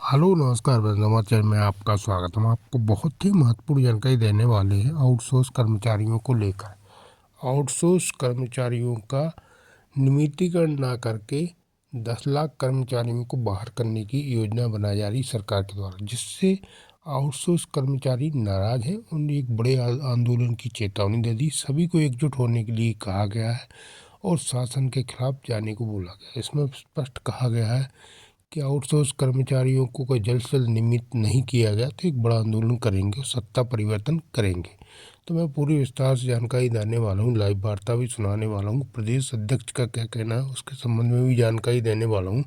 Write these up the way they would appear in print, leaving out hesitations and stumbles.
Hello नमस्कार समाचार में आपका स्वागत। हम आपको बहुत ही महत्वपूर्ण जानकारी देने वाले हैं आउटसोर्स कर्मचारियों को लेकर। आउटसोर्स कर्मचारियों का नियमितीकरण ना करके 10 लाख कर्मचारियों को बाहर करने की योजना बनाई जा रही सरकार के द्वारा, जिससे आउटसोर्स कर्मचारी नाराज हैं। उन्हें एक बड़े आंदोलन की चेतावनी दे दी। सभी को एकजुट होने के लिए कहा गया है और शासन के खिलाफ जाने को बोला गया। इसमें स्पष्ट कहा गया है कि आउटसोर्स कर्मचारियों को कोई जल्द से जल्द नियमित नहीं किया गया तो एक बड़ा आंदोलन करेंगे और सत्ता परिवर्तन करेंगे। तो मैं पूरी विस्तार से जानकारी देने वाला हूँ, लाइव वार्ता भी सुनाने वाला हूँ, प्रदेश अध्यक्ष का क्या कहना है उसके संबंध में भी जानकारी देने वाला हूँ।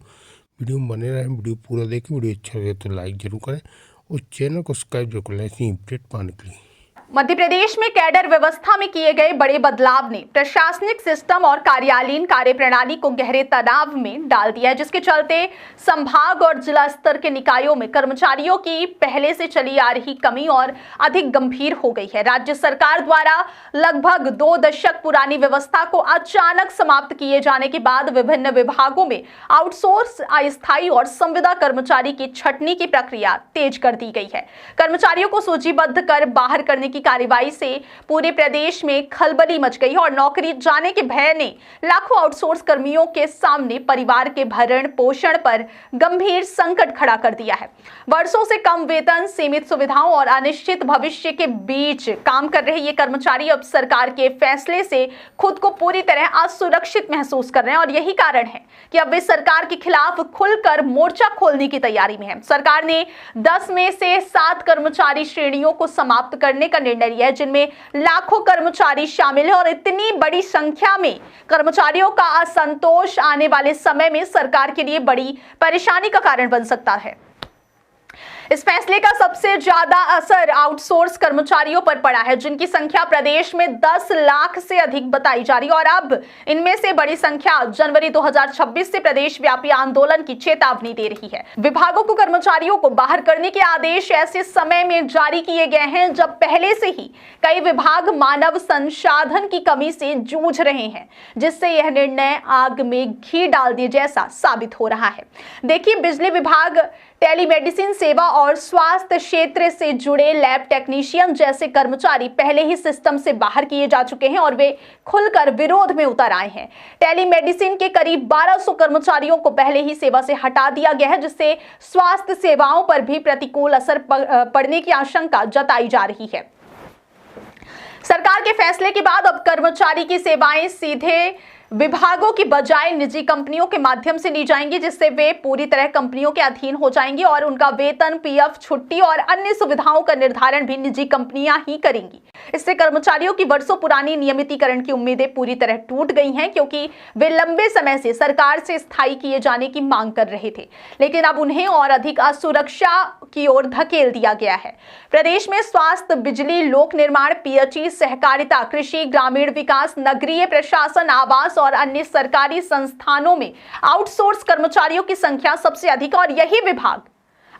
वीडियो में बने रहें, वीडियो पूरा देखें। वीडियो अच्छा लगे तो लाइक जरूर करें और चैनल को सब्सक्राइब जरूर करें ऐसी अपडेट पाने के लिए। मध्य प्रदेश में कैडर व्यवस्था में किए गए बड़े बदलाव ने प्रशासनिक सिस्टम और कार्यालयीन कार्यप्रणाली को गहरे तनाव में डाल दिया है, जिसके चलते संभाग और जिला स्तर के निकायों में कर्मचारियों की पहले से चली आ रही कमी और अधिक गंभीर हो गई है। राज्य सरकार द्वारा लगभग 2 दशक पुरानी व्यवस्था को अचानक समाप्त किए जाने के बाद विभिन्न विभागों में आउटसोर्स, अस्थायी और संविदा कर्मचारी की छंटनी की प्रक्रिया तेज कर दी गई है। कर्मचारियों को सूचीबद्ध कर बाहर करने की कार्रवाई से पूरे प्रदेश में खलबली मच गई और नौकरी जाने के भय ने लाखों आउटसोर्स कर्मियों के सामने परिवार के भरण पोषण पर गंभीर संकट खड़ा कर दिया है। वर्षों से कम वेतन, सीमित सुविधाओं और अनिश्चित भविष्य के बीच काम कर रहे ये कर्मचारी अब सरकार के फैसले से खुद को पूरी तरह असुरक्षित महसूस कर रहे हैं और यही कारण है कि अब वे सरकार के खिलाफ खुलकर मोर्चा खोलने की तैयारी में है। सरकार ने 10 में से 7 कर्मचारी श्रेणियों को समाप्त करने का निर्णय लिया है, जिनमें लाखों कर्मचारी शामिल है और इतनी बड़ी संख्या में कर्मचारियों का असंतोष आने वाले समय में सरकार के लिए बड़ी परेशानी का कारण बन सकता है। इस फैसले का सबसे ज्यादा असर आउटसोर्स कर्मचारियों पर पड़ा है, जिनकी संख्या प्रदेश में 10 लाख से अधिक बताई जा रही है और अब इनमें से बड़ी संख्या जनवरी 2026 से प्रदेश व्यापी आंदोलन की चेतावनी दे रही है। विभागों को कर्मचारियों को बाहर करने के आदेश ऐसे समय में जारी किए गए हैं जब पहले से ही कई विभाग मानव संसाधन की कमी से जूझ रहे हैं, जिससे यह निर्णय आग में घी डाल दिए जैसा साबित हो रहा है। देखिए, बिजली विभाग, टेलीमेडिसिन सेवा और स्वास्थ्य क्षेत्र से जुड़े लैब टेक्नीशियन जैसे कर्मचारी पहले ही सिस्टम से बाहर किए जा चुके हैं और वे खुलकर विरोध में उतर आए हैं। टेलीमेडिसिन के करीब 1200 कर्मचारियों को पहले ही सेवा से हटा दिया गया है, जिससे स्वास्थ्य सेवाओं पर भी प्रतिकूल असर पड़ने की आशंका जताई जा रही है। सरकार के फैसले के बाद अब कर्मचारी की सेवाएं सीधे विभागों की बजाय निजी कंपनियों के माध्यम से ली जाएंगी, जिससे वे पूरी तरह कंपनियों के अधीन हो जाएंगी और उनका वेतन, पीएफ, छुट्टी और अन्य सुविधाओं का निर्धारण भी निजी कंपनियां ही करेंगी। इससे कर्मचारियों की वर्षों पुरानी नियमितीकरण की उम्मीदें पूरी तरह टूट गई हैं, क्योंकि वे लंबे समय से सरकार से स्थायी किए जाने की मांग कर रहे थे, लेकिन अब उन्हें और अधिक असुरक्षा की ओर धकेल दिया गया है। प्रदेश में स्वास्थ्य, बिजली, लोक निर्माण, पीएचई, सहकारिता, कृषि, ग्रामीण विकास, नगरीय प्रशासन, आवास और अन्य सरकारी संस्थानों में आउटसोर्स कर्मचारियों की संख्या सबसे अधिक और यही विभाग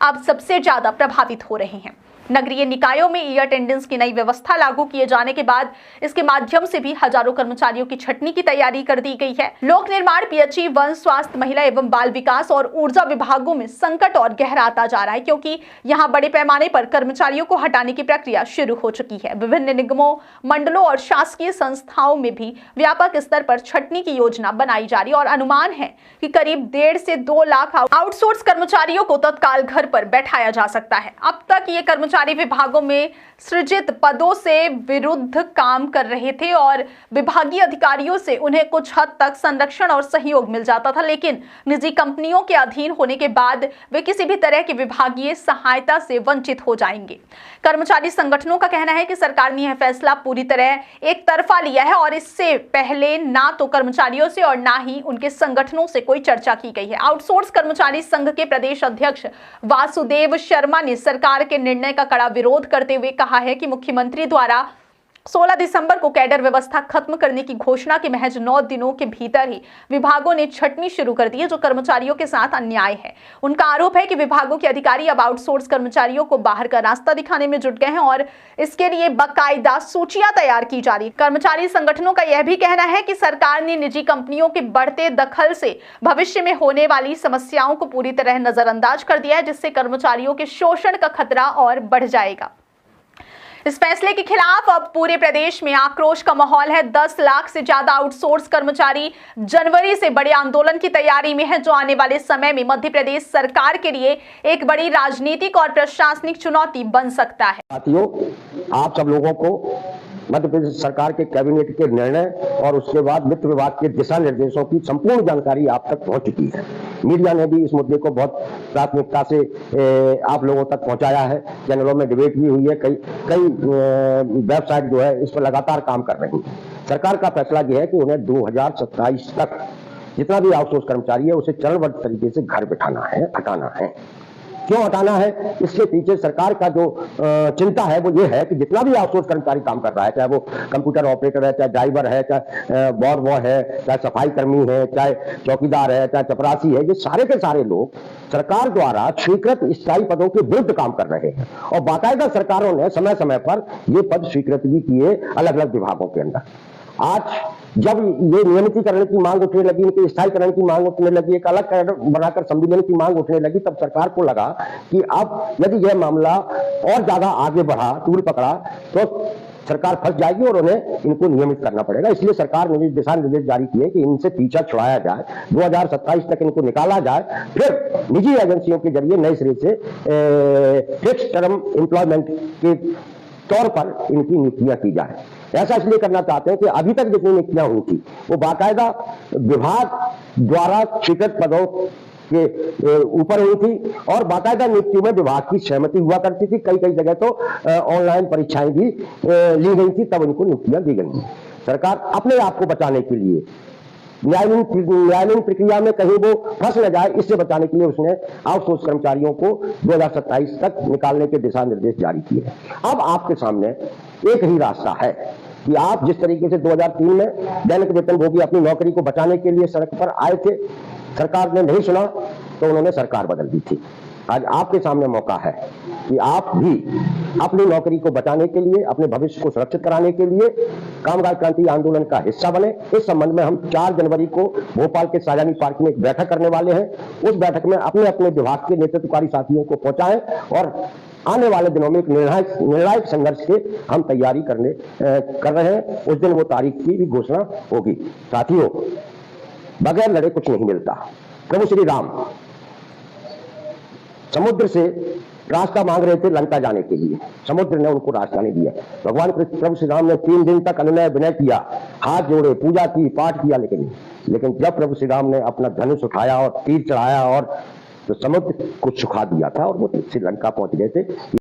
अब सबसे ज्यादा प्रभावित हो रहे हैं। नगरीय निकायों में ई अटेंडेंस की नई व्यवस्था लागू किए जाने के बाद इसके माध्यम से भी हजारों कर्मचारियों की छंटनी की तैयारी कर दी गई है। लोक निर्माण, पीएचई, वन, स्वास्थ्य, महिला एवं बाल विकास और ऊर्जा विभागों में संकट और गहराता जा रहा है, क्योंकि यहां बड़े पैमाने पर कर्मचारियों को हटाने की प्रक्रिया शुरू हो चुकी है। विभिन्न निगमों, मंडलों और शासकीय संस्थाओं में भी व्यापक स्तर पर छंटनी की योजना बनाई जा रही है और अनुमान है कि करीब 1.5 से 2 लाख आउटसोर्स कर्मचारियों को तत्काल घर पर बैठाया जा सकता है। अब तक ये कर्मचारी विभागों में सृजित पदों से विरुद्ध काम कर रहे थे और विभागीय अधिकारियों से उन्हें कुछ हद तक संरक्षण और सहयोग मिल जाता था, लेकिन निजी कंपनियों के अधीन होने के बाद वे किसी भी तरह की विभागीय सहायता से वंचित हो जाएंगे। कर्मचारी संगठनों का कहना है कि सरकार ने यह फैसला पूरी तरह एक तरफा लिया है और इससे पहले ना तो कर्मचारियों से और ना ही उनके संगठनों से कोई चर्चा की गई है। आउटसोर्स कर्मचारी संघ के प्रदेश अध्यक्ष वासुदेव शर्मा ने सरकार के निर्णय का कड़ा विरोध करते हुए कहा है कि मुख्यमंत्री द्वारा 16 दिसंबर को कैडर व्यवस्था खत्म करने की घोषणा के महज 9 दिनों के भीतर ही विभागों ने छटनी शुरू कर दी है, जो कर्मचारियों के साथ अन्याय है। उनका आरोप है कि विभागों के अधिकारी अब आउटसोर्स कर्मचारियों को बाहर का रास्ता दिखाने में जुट गए हैं और इसके लिए बाकायदा सूचियां तैयार की जा रही। कर्मचारी संगठनों का यह भी कहना है कि सरकार ने निजी कंपनियों के बढ़ते दखल से भविष्य में होने वाली समस्याओं को पूरी तरह नजरअंदाज कर दिया है, जिससे कर्मचारियों के शोषण का खतरा और बढ़ जाएगा। इस फैसले के खिलाफ अब पूरे प्रदेश में आक्रोश का माहौल है। 10 लाख से ज्यादा आउटसोर्स कर्मचारी जनवरी से बड़े आंदोलन की तैयारी में हैं, जो आने वाले समय में मध्य प्रदेश सरकार के लिए एक बड़ी राजनीतिक और प्रशासनिक चुनौती बन सकता है। साथियों, आप सब लोगों को मध्य प्रदेश सरकार के कैबिनेट के निर्णय और उसके बाद वित्त विभाग के दिशा निर्देशों की संपूर्ण जानकारी आप तक पहुंच चुकी है। मीडिया ने भी इस मुद्दे को बहुत प्राथमिकता से आप लोगों तक पहुंचाया है। चैनलों में डिबेट भी हुई है। कई वेबसाइट जो है इस पर लगातार काम कर रही है। सरकार का फैसला यह है कि उन्हें 2027 तक जितना भी आउटसोर्स कर्मचारी है उसे चरणबद्ध तरीके से घर बिठाना है, हटाना है। क्यों हटाना है? इसके पीछे सरकार का जो चिंता है वो ये है कि जितना भी आउटसोर्स कर्मचारी काम कर रहा है, चाहे वो कंप्यूटर ऑपरेटर है, चाहे ड्राइवर है, चाहे बॉर बॉय है, चाहे सफाई कर्मी है, चाहे चौकीदार है, चाहे चपरासी है, ये सारे के सारे लोग सरकार द्वारा स्वीकृत स्थायी पदों के विरुद्ध काम कर रहे हैं और बाकायदा सरकारों ने समय समय पर ये पद स्वीकृत भी किए अलग अलग विभागों के अंदर। आज जब ये नियमितीकरण की मांग उठने लगी, इनके स्थायीकरण की मांग उठने लगी, एक अलग कैडर बनाकर संविलियन की मांग उठने लगी, तब सरकार को लगा कि अब यदि यह मामला और ज्यादा आगे बढ़ा, तूल पकड़ा, तो सरकार फंस जाएगी और उन्हें इनको नियमित करना पड़ेगा। इसलिए सरकार ने दिशा निर्देश जारी किए कि इनसे पीछा छुड़ाया जाए, 2027 तक इनको निकाला जाए, फिर निजी एजेंसियों के जरिए नए सिरे से फिक्स टर्म एम्प्लॉयमेंट के तौर पर इनकी नियुक्तियां की जाए। ऐसा इसलिए करना चाहते हैं कि अभी तक जितनी नियुक्तियां हुई थी वो बाकायदा विभाग द्वारा स्वीकृत पदों के ऊपर हुई थी और बाकायदा नियुक्ति में विभाग की सहमति हुआ करती थी। कई जगह तो ऑनलाइन परीक्षाएं भी ली गई थी, तब इनको नियुक्तियां दी गई। सरकार अपने आप को बचाने के लिए न्यायालयीन प्रक्रिया में कहीं वो फंस न जाए, इससे बचाने के लिए उसने आउटसोर्स कर्मचारियों को 2027 तक निकालने के दिशा निर्देश जारी किए हैं। अब आपके सामने एक ही रास्ता है कि आप जिस तरीके से 2003 में दैनिक वेतनभोगी अपनी नौकरी को बचाने के लिए सड़क पर आए थे, सरकार ने नहीं सुना तो उन्होंने सरकार बदल दी थी। आज आपके सामने मौका है कि आप भी अपनी नौकरी को बचाने के लिए, अपने भविष्य को सुरक्षित कराने के लिए कामगार क्रांति आंदोलन का हिस्सा बने। इस संबंध में हम 4 जनवरी को भोपाल के साजानी पार्क में एक बैठक करने वाले हैं। उस बैठक में अपने अपने विभाग के नेतृत्वकारी साथियों को पहुंचाएं और आने वाले दिनों में एक निर्णायक संघर्ष के हम तैयारी कर रहे हैं। उस दिन वो तारीख की भी घोषणा होगी। साथियों, बगैर लड़े कुछ नहीं मिलता। प्रभु श्री राम समुद्र से रास्ता मांग रहे थे लंका जाने के लिए, समुद्र ने उनको रास्ता नहीं दिया। भगवान प्रभु श्री राम ने 3 दिन तक अनुनय विनय किया, हाथ जोड़े, पूजा की, पाठ किया, लेकिन जब प्रभु श्री राम ने अपना धनुष उठाया और तीर चढ़ाया और तो समुद्र को सुखा दिया था और वो श्रीलंका पहुंच गए थे।